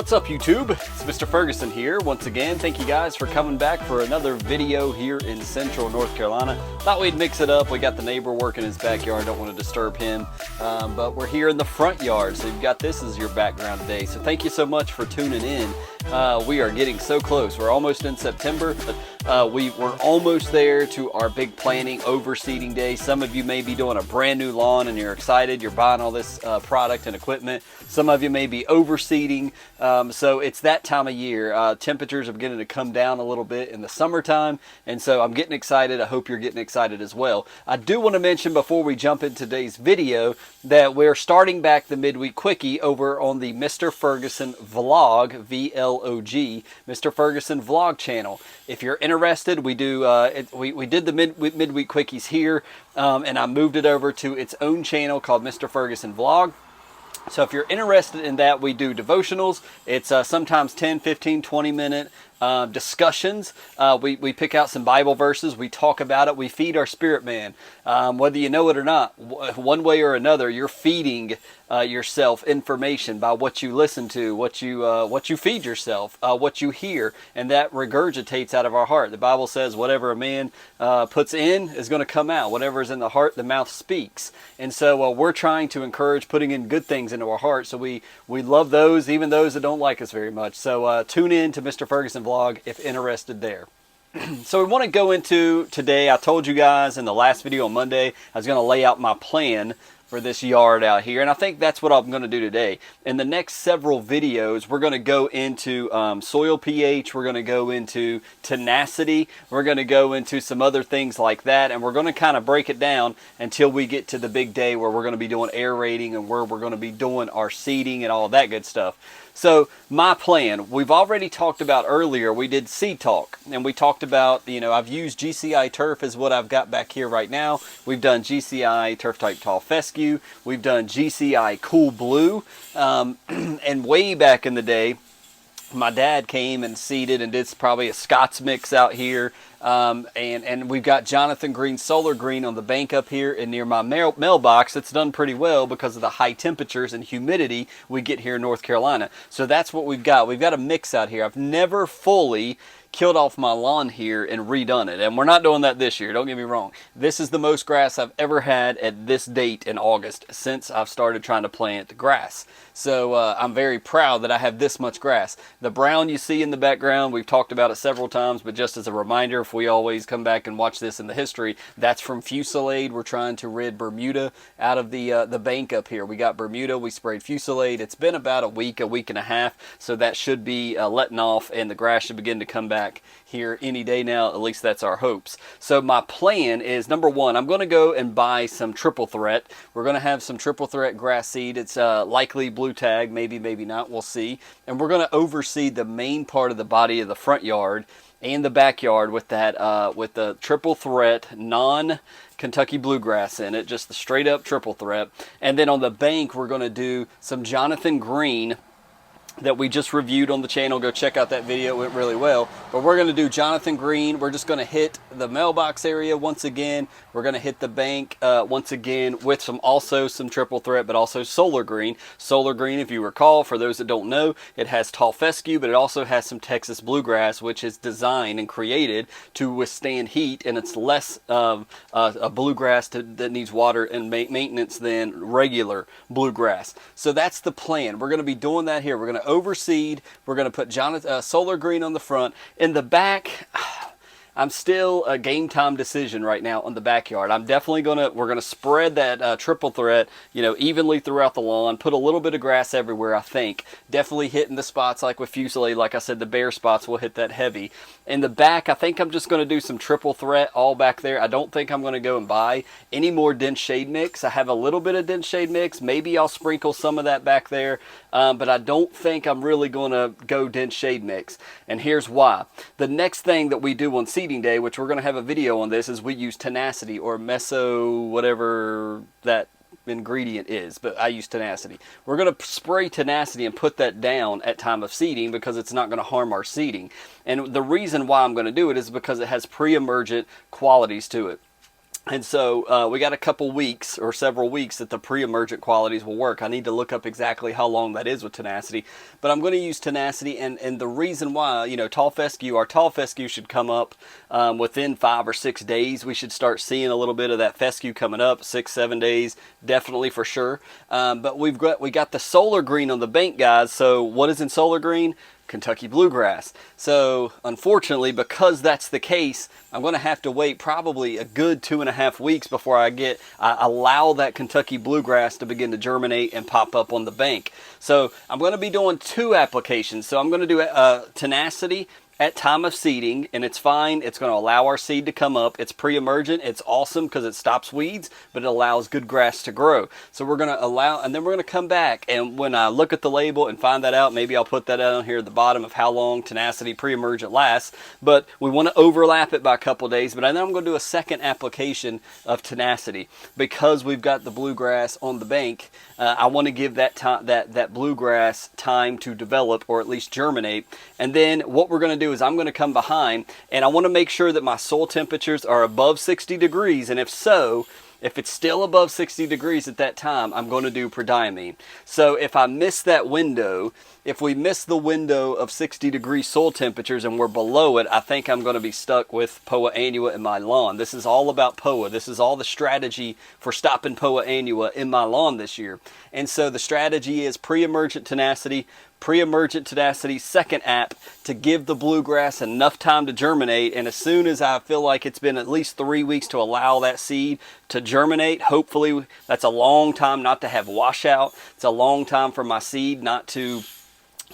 What's up, YouTube? It's Mr. Ferguson here. Once again, thank you guys for coming back for another video here in Central North Carolina. Thought we'd mix it up. We got the neighbor working in his backyard. Don't want to disturb him. But we're here in the front yard, so you've got this as your background today. So thank you so much for tuning in. We are getting so close. We're almost in September. We're almost there to our big planting overseeding day. Some of you may be doing a brand new lawn and you're excited. You're buying all this product and equipment. Some of you may be overseeding. So it's that time of year. Temperatures are beginning to come down a little bit in the summertime, and so I'm getting excited. I hope you're getting excited as well. I do want to mention before we jump into today's video that we're starting back the midweek quickie over on the Mr. Ferguson Vlog, V-L-O-G, Mr. Ferguson Vlog channel. If you're interested, we did the midweek quickies here, and I moved it over to its own channel called Mr. Ferguson Vlog. So if you're interested in that, we do devotionals. It's sometimes 10, 15, 20-minute discussions. We pick out some Bible verses. We talk about it. We feed our spirit man. Whether you know it or not, one way or another, you're feeding yourself information by what you listen to, what you feed yourself, what you hear, and that regurgitates out of our heart. The Bible says whatever a man puts in is going to come out. Whatever is in the heart, the mouth speaks. And so we're trying to encourage putting in good things into our heart. So we love those, even those that don't like us very much. So tune in to Mr. Ferguson Vlog if interested there. So we want to go into today. I told you guys in the last video on Monday I was going to lay out my plan for this yard out here, and I think that's what I'm going to do today. In the next several videos, we're going to go into soil pH, we're going to go into tenacity, we're going to go into some other things like that, and we're going to kind of break it down until we get to the big day where we're going to be doing aerating and where we're going to be doing our seeding and all that good stuff. So my plan, we've already talked about earlier, we did seed talk, and we talked about, I've used GCI turf is what I've got back here right now. We've done GCI turf type tall fescue. We've done GCI cool blue. And way back in the day, my dad came and seeded and did probably a Scots mix out here. And we've got Jonathan Green Solar Green on the bank up here and near my mailbox. It's done pretty well because of the high temperatures and humidity we get here in North Carolina. So that's what we've got. We've got a mix out here. I've never fully killed off my lawn here and redone it, and we're not doing that this year, don't get me wrong. This is the most grass I've ever had at this date in August since I've started trying to plant grass. So I'm very proud that I have this much grass. The brown you see in the background, we've talked about it several times, but just as a reminder, if we always come back and watch this in the history, that's from Fusillade. We're trying to rid Bermuda out of the bank up here. We got Bermuda, we sprayed Fusillade. It's been about a week and a half, so that should be letting off, and the grass should begin to come back here any day now. At least that's our hopes. So my plan is, number one, I'm going to go and buy some triple threat. We're going to have some triple threat grass seed. It's likely blue tag, maybe not, we'll see. And we're going to overseed the main part of the body of the front yard and the backyard with that with the triple threat non-Kentucky bluegrass in it, just the straight up triple threat. And then on the bank we're going to do some Jonathan Green that we just reviewed on the channel. Go check out that video, it went really well. But we're going to do Jonathan Green. We're just going to hit the mailbox area once again. We're going to hit the bank once again with also some triple threat, but also solar green. Solar green, if you recall, for those that don't know, it has tall fescue, but it also has some Texas bluegrass, which is designed and created to withstand heat, and it's less of a bluegrass that needs water and maintenance than regular bluegrass. So that's the plan. We're going to be doing that here. We're going to overseed. We're going to put solar green on the front. In the back, I'm still a game time decision right now on the backyard. I'm definitely we're gonna spread that triple threat, evenly throughout the lawn. Put a little bit of grass everywhere. I think definitely hitting the spots like with Fusillade. Like I said, the bare spots will hit that heavy. In the back, I think I'm just gonna do some triple threat all back there. I don't think I'm gonna go and buy any more dense shade mix. I have a little bit of dense shade mix. Maybe I'll sprinkle some of that back there, but I don't think I'm really gonna go dense shade mix. And here's why. The next thing that we do on seeding day, which we're going to have a video on this, is we use tenacity or meso, whatever that ingredient is, but I use tenacity. We're going to spray tenacity and put that down at time of seeding because it's not going to harm our seeding. And the reason why I'm going to do it is because it has pre-emergent qualities to it. And so we got a couple weeks or several weeks that the pre-emergent qualities will work. I need to look up exactly how long that is with tenacity, but I'm going to use tenacity. And the reason why, you know, tall fescue, our tall fescue should come up within 5 or 6 days. We should start seeing a little bit of that fescue coming up, 6-7 days, definitely for sure. But we got the solar green on the bank, guys. So what is in solar green? Kentucky bluegrass. So unfortunately, because that's the case, I'm going to have to wait probably a good 2.5 weeks before I allow that Kentucky bluegrass to begin to germinate and pop up on the bank. So I'm going to be doing 2 applications. So I'm going to do tenacity at time of seeding, and it's fine. It's going to allow our seed to come up. It's pre-emergent. It's awesome because it stops weeds, but it allows good grass to grow. So we're going to allow, and then we're going to come back, and when I look at the label and find that out, maybe I'll put that down here at the bottom of how long tenacity pre-emergent lasts. But we want to overlap it by a couple days. But then I'm going to do a second application of tenacity because we've got the bluegrass on the bank. I want to give that bluegrass time to develop or at least germinate. And then what we're going to do is I'm going to come behind, and I want to make sure that my soil temperatures are above 60 degrees. And if so, if it's still above 60 degrees at that time, I'm going to do prodiamine. So if I miss that window, if we miss the window of 60 degree soil temperatures and we're below it, I think I'm going to be stuck with Poa annua in my lawn. This is all about Poa. This is all the strategy for stopping Poa annua in my lawn this year. And so the strategy is pre-emergent tenacity, second app to give the bluegrass enough time to germinate. And as soon as I feel like it's been at least 3 weeks to allow that seed to germinate, hopefully that's a long time not to have washout. It's a long time for my seed not to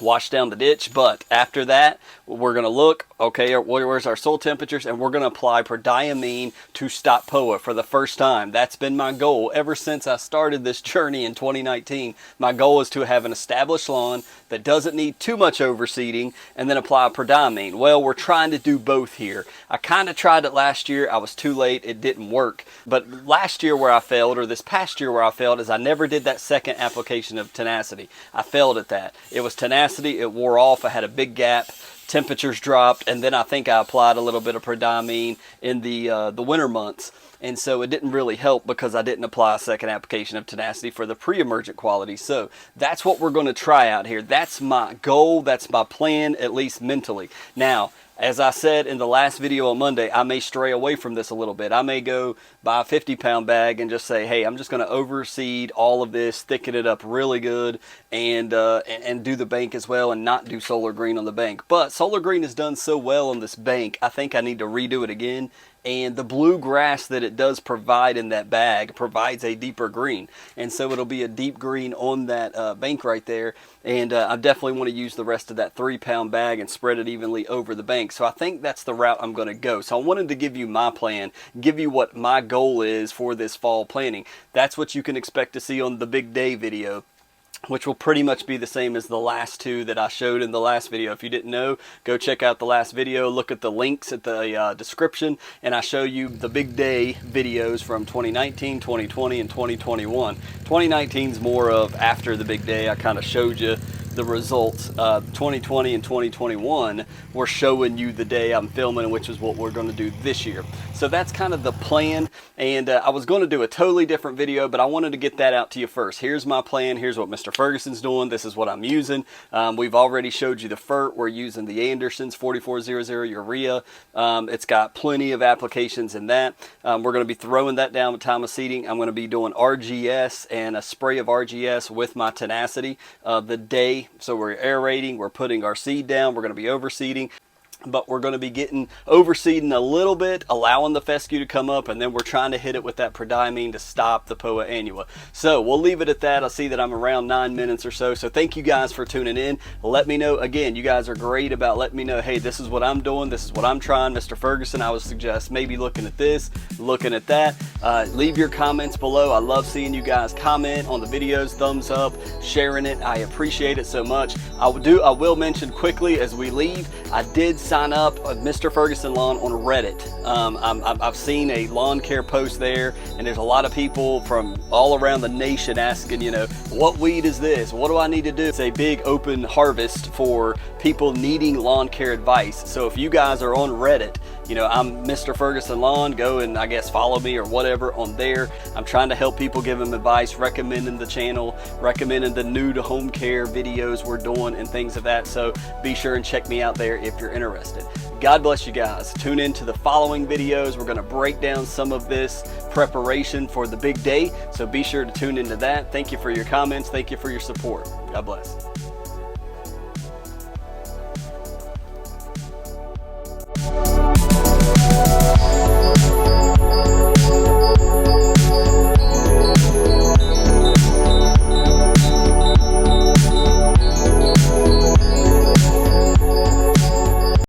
wash down the ditch. But after that, we're going to look, okay, where's our soil temperatures, and we're going to apply prodiamine to stop Poa for the first time. That's been my goal ever since I started this journey in 2019. My goal is to have an established lawn that doesn't need too much overseeding and then apply prodiamine. Well, we're trying to do both here. I kind of tried it last year. I was too late. It didn't work. But last year where I failed, or this past year where I failed, is I never did that second application of tenacity. I failed at that. It was tenacity. It wore off. I had a big gap. Temperatures dropped, and then I think I applied a little bit of prodiamine in the winter months, and so it didn't really help because I didn't apply a second application of tenacity for the pre-emergent quality. So that's what we're going to try out here. That's my goal. That's my plan, at least mentally. Now, as I said in the last video on Monday, I may stray away from this a little bit. I may go buy a 50-pound bag and just say, hey, I'm just going to overseed all of this, thicken it up really good, and do the bank as well, and not do solar green on the bank. But solar green is done so well on this bank, I think I need to redo it again. And the bluegrass that it does provide in that bag provides a deeper green. And so it'll be a deep green on that bank right there. And I definitely want to use the rest of that 3-pound bag and spread it evenly over the bank. So I think that's the route I'm going to go. So I wanted to give you my plan, give you what my goal is for this fall planting. That's what you can expect to see on the big day video, which will pretty much be the same as the last 2 that I showed in the last video. If you didn't know, go check out the last video, look at the links at the description, and I show you the big day videos from 2019, 2020, and 2021. 2019 is more of after the big day. I kind of showed you the results. 2020 and 2021, we're showing you the day I'm filming, which is what we're going to do this year. So that's kind of the plan, and I was going to do a totally different video, but I wanted to get that out to you first. Here's my plan. Here's what Mr. Ferguson's doing. This is what I'm using. We've already showed you the FERT. We're using the Anderson's 4400 urea. It's got plenty of applications in that. We're going to be throwing that down at time of seeding. I'm going to be doing RGS and a spray of RGS with my tenacity the day. So we're aerating, we're putting our seed down, we're going to be overseeding. but we're going to be getting overseeding a little bit, allowing the fescue to come up, and then we're trying to hit it with that prodiamine to stop the Poa annua. So we'll leave it at that. I see that I'm around 9 minutes or so. So thank you guys for tuning in. Let me know, again, you guys are great about letting me know, hey, this is what I'm doing, this is what I'm trying. Mr. Ferguson, I would suggest maybe looking at this, looking at that. Leave your comments below. I love seeing you guys comment on the videos, thumbs up, sharing it. I appreciate it so much. I will mention quickly as we leave, I did sign up at Mr. Ferguson Lawn on Reddit. I've seen a lawn care post there, and there's a lot of people from all around the nation asking, you know, what weed is this? What do I need to do? It's a big open harvest for people needing lawn care advice. So if you guys are on Reddit You know, I'm Mr. Ferguson Lawn. Go and I guess follow me or whatever on there. I'm trying to help people, give them advice, recommending the channel, recommending the new to home care videos we're doing and things of that. So be sure and check me out there if you're interested. God bless you guys. Tune in to the following videos. We're going to break down some of this preparation for the big day. So be sure to tune into that. Thank you for your comments. Thank you for your support. God bless.